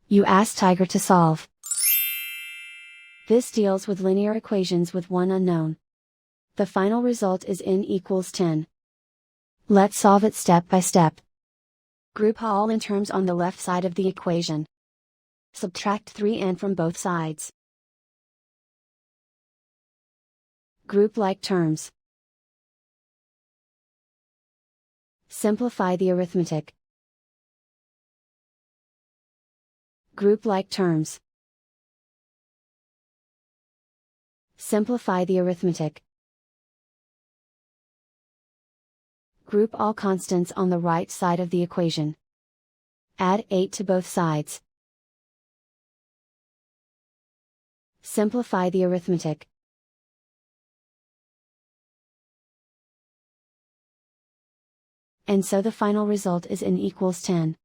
You ask Tiger to solve. This deals with linear equations with one unknown. The final result is n equals 10. Let's solve it step by step. Group all n terms on the left side of the equation. Subtract 3n from both sides. Group like terms. Simplify the arithmetic. Group like terms. Simplify the arithmetic. Group all constants on the right side of the equation. Add 8 to both sides. Simplify the arithmetic. And so the final result is n equals 10.